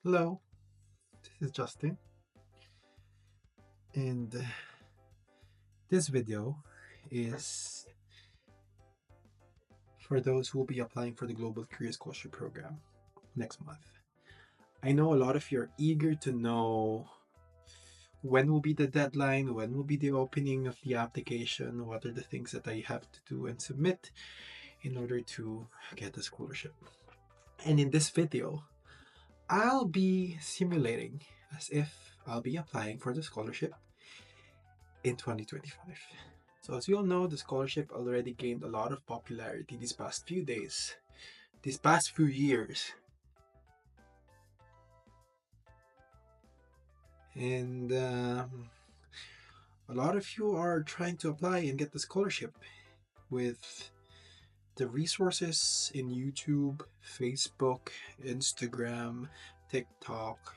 Hello, this is Justin, and this video is for those who will be applying for the Global Career Scholarship Program next month. I know a lot of you are eager to know when will be the deadline, when will be the opening of the application, what are the things that I have to do and submit in order to get the scholarship. And in this video, I'll be simulating as if I'll be applying for the scholarship in 2025. So as you all know, the scholarship already gained a lot of popularity these past few days, these past few years. And a lot of you are trying to apply and get the scholarship with the resources in YouTube, Facebook, Instagram, TikTok,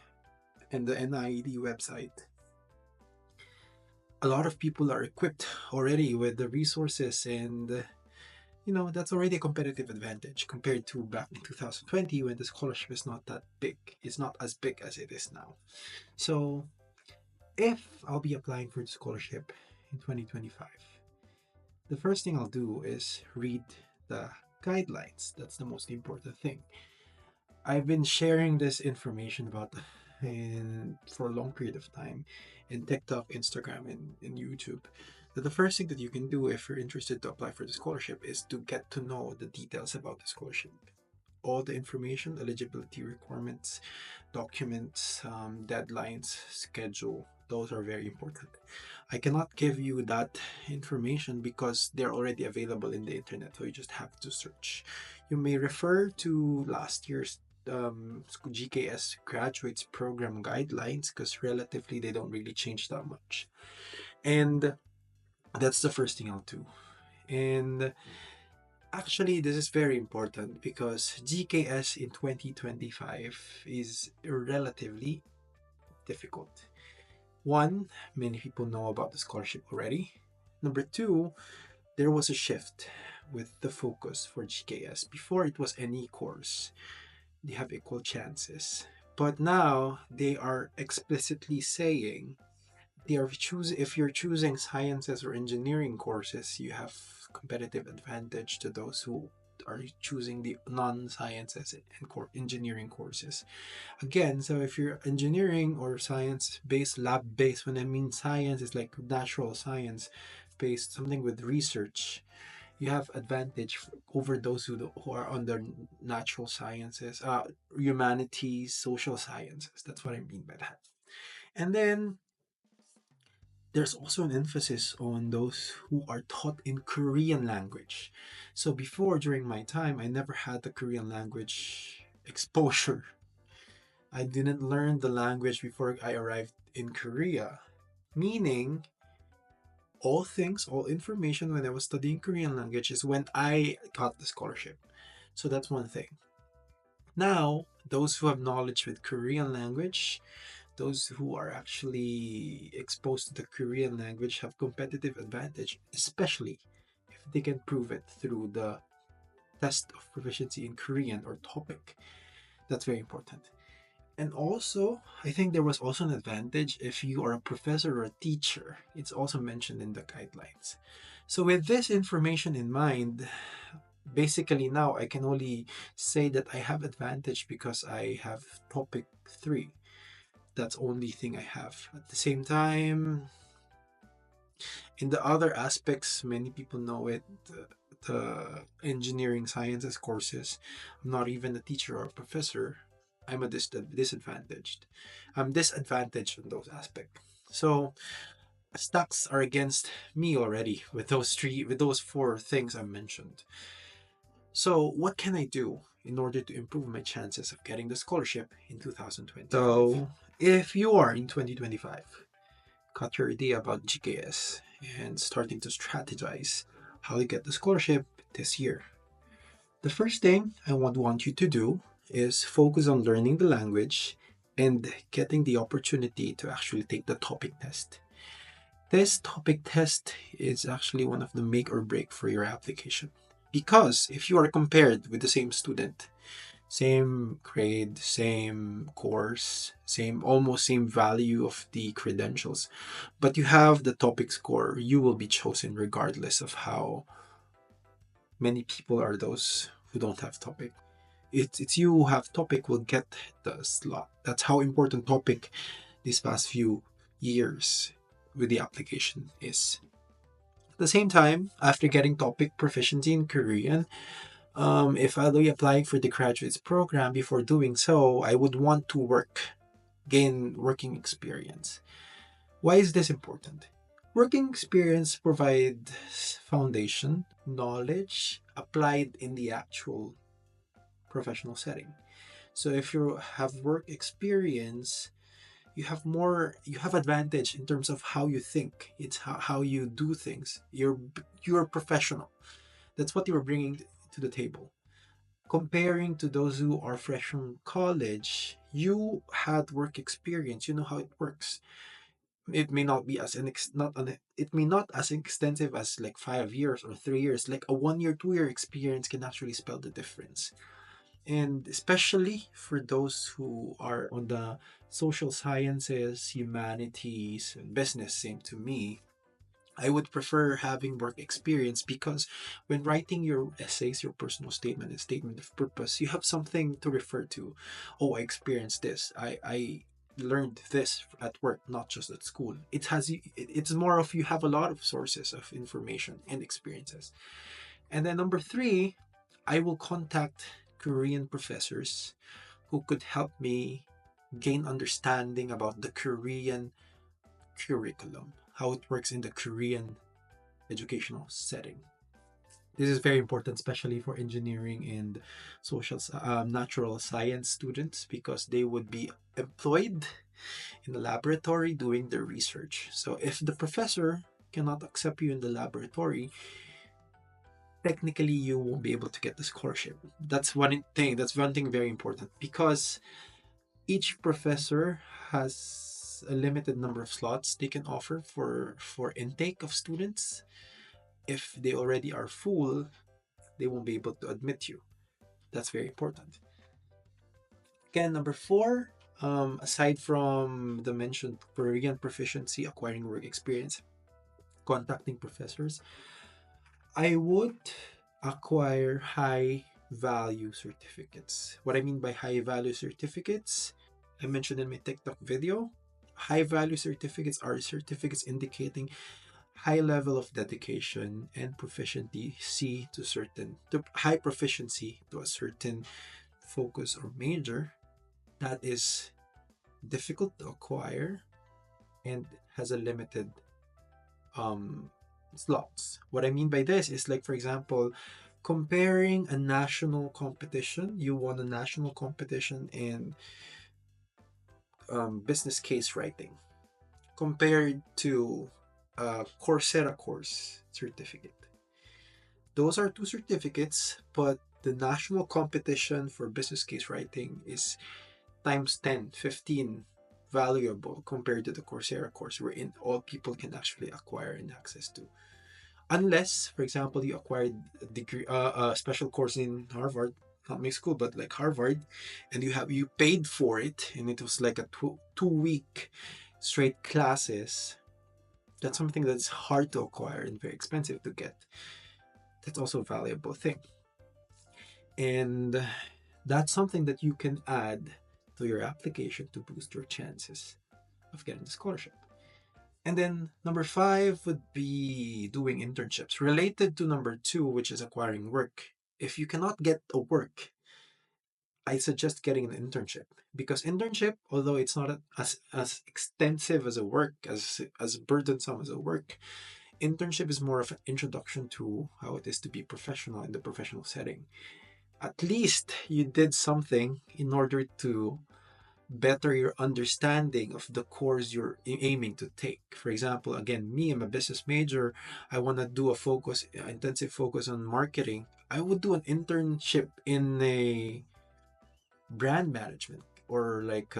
and the NIED website. A lot of people are equipped already with the resources, and that's already a competitive advantage compared to back in 2020 when the scholarship is not that big. It's not as big as it is now. So if I'll be applying for the scholarship in 2025, the first thing I'll do is read the guidelines. That's the most important thing. I've been sharing this information about for a long period of time in TikTok, Instagram, and YouTube. The first thing that you can do if you're interested to apply for the scholarship is to get to know the details about the scholarship. All the information, eligibility requirements, documents, deadlines, schedule, those are very important. I cannot give you that information because they're already available in the internet, so you just have to search. You may refer to last year's GKS graduates program guidelines because relatively they don't really change that much. And that's the first thing I'll do. And actually, this is very important because GKS in 2025 is relatively difficult. One, many people know about the scholarship already. Number two, there was a shift with the focus for GKS. Before it was any course, they have equal chances. But now they are explicitly saying they are choosing if you're choosing sciences or engineering courses, you have competitive advantage to those who are choosing the non-sciences and engineering courses. Again, so if you're engineering or science-based, lab-based, when I mean science, it's like natural science based, something with research, you have advantage over those who are on the natural sciences, humanities, social sciences. That's what I mean by that. And then there's also an emphasis on those who are taught in Korean language. So before, during my time, I never had the Korean language exposure. I didn't learn the language before I arrived in Korea, meaning all information when I was studying Korean language is when I got the scholarship. So that's one thing. Now, those who have knowledge with Korean language, those who are actually exposed to the Korean language have competitive advantage, especially if they can prove it through the test of proficiency in Korean or topic. That's very important. And also, I think there was also an advantage if you are a professor or a teacher. It's also mentioned in the guidelines. So, with this information in mind, basically now I can only say that I have advantage because I have topic 3. That's only thing I have. At the same time, in the other aspects, many people know it. The engineering sciences courses, I'm not even a teacher or a professor. I'm a disadvantaged. I'm disadvantaged in those aspects. So stacks are against me already with those 4 things I mentioned. So what can I do in order to improve my chances of getting the scholarship in 2025? So if you are in 2025, got your idea about GKS and starting to strategize how to get the scholarship this year. The first thing I want you to do is focus on learning the language and getting the opportunity to actually take the topic test. This topic test is actually one of the make or break for your application. Because if you are compared with the same student, Same grade, same course, almost same value of the credentials. But you have the topic score, you will be chosen regardless of how many people are those who don't have topic. It's you who have topic will get the slot. That's how important topic these past few years with the application is. At the same time, after getting topic proficiency in Korean, if I'll be applying for the graduates program, before doing so, I would want to gain working experience. Why is this important? Working experience provides foundation, knowledge applied in the actual professional setting. So if you have work experience, you have advantage in terms of how you think. It's how you do things. You're professional. That's what you're bringing to the table. Comparing to those who are fresh from college, you had work experience. You know how it works. It may not be as it may not as extensive as like 5 years or 3 years. Like a 1 year, 2 year experience can actually spell the difference. And especially for those who are on the social sciences, humanities, and business, same to me, I would prefer having work experience because when writing your essays, your personal statement, and statement of purpose, you have something to refer to. Oh, I experienced this. I learned this at work, not just at school. It's more of you have a lot of sources of information and experiences. And then number three, I will contact Korean professors who could help me gain understanding about the Korean curriculum, how it works in the Korean educational setting. This is very important, especially for engineering and natural science students, because they would be employed in the laboratory doing their research. So if the professor cannot accept you in the laboratory, technically you won't be able to get the scholarship. That's one thing very important, because each professor has a limited number of slots they can offer for intake of students. If they already are full, they won't be able to admit you. That's very important. Again, number four, aside from the mentioned Korean proficiency, acquiring work experience, contacting professors, I would acquire high value certificates. What I mean by high value certificates, I mentioned in my TikTok video, high value certificates are certificates indicating high level of dedication and proficiency to high proficiency to a certain focus or major that is difficult to acquire and has a limited um, slots. What I mean by this is, like, for example, comparing a national competition, you won a national competition in business case writing, compared to a Coursera course certificate. Those are two certificates, but the national competition for business case writing is times 10, 15 valuable compared to the Coursera course, wherein all people can actually acquire and access to. Unless, for example, you acquired a special course in Harvard, not my school, but like Harvard, and you paid for it, and it was like a 2 week straight classes. That's something that's hard to acquire and very expensive to get. That's also a valuable thing, and that's something that you can add to your application to boost your chances of getting the scholarship. And then number five would be doing internships related to number two, which is acquiring work. If you cannot get a work, I suggest getting an internship, because internship, although it's not as extensive as a work, as burdensome as a work, internship is more of an introduction to how it is to be professional in the professional setting. At least you did something in order to better your understanding of the course you're aiming to take. For example, again, me, I'm a business major. I want to do intensive focus on marketing. I would do an internship in a brand management, or like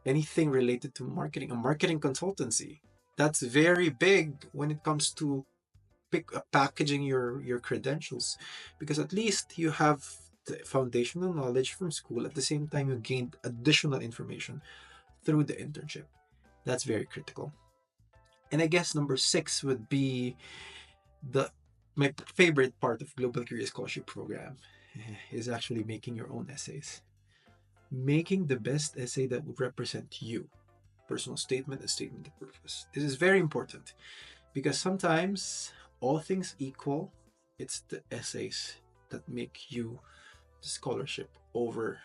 anything related to marketing, a marketing consultancy. That's very big when it comes to packaging your credentials, because at least you have foundational knowledge from school. At the same time, you gained additional information through the internship. That's very critical. And I guess number six would be the my favorite part of Global Career Scholarship Program is actually making your own essays. Making the best essay that would represent you. Personal statement and statement of purpose. This is very important because sometimes, all things equal, it's the essays that make you the scholarship over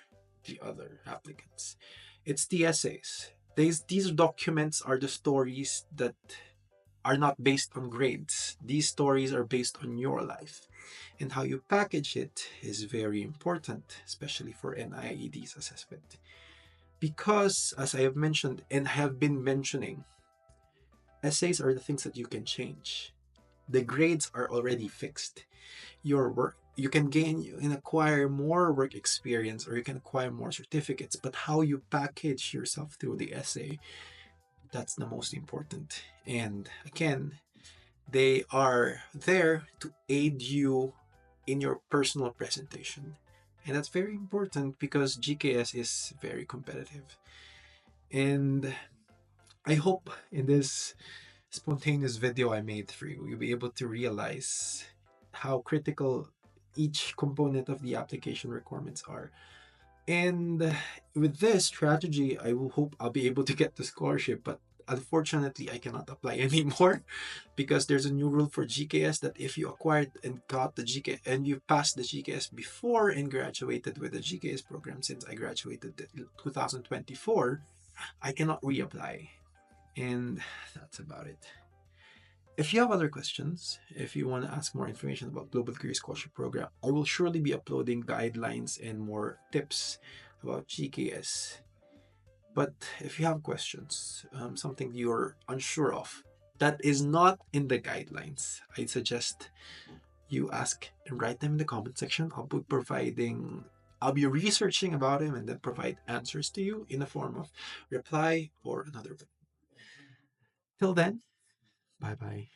the other applicants. It's the essays. These documents are the stories that are not based on grades. These stories are based on your life. And how you package it is very important, especially for NIED's assessment. Because, as I have mentioned and have been mentioning, essays are the things that you can change. The grades are already fixed. Your work, you can gain, you can acquire more work experience or you can acquire more certificates, but how you package yourself through the essay, that's the most important. And again, they are there to aid you in your personal presentation. And that's very important because GKS is very competitive. And I hope in this spontaneous video I made for you, you'll be able to realize how critical each component of the application requirements are. And with this strategy, I will hope I'll be able to get the scholarship, but unfortunately, I cannot apply anymore because there's a new rule for GKS that if you acquired and got the GK and you passed the GKS before and graduated with the GKS program, since I graduated in 2024, I cannot reapply. And that's about it. If you have other questions, if you want to ask more information about Global Career Scholarship Program, I will surely be uploading guidelines and more tips about GKS. But if you have questions, something you're unsure of, that is not in the guidelines, I suggest you ask and write them in the comment section. I'll be researching about them and then provide answers to you in the form of reply or another. Till then, bye bye.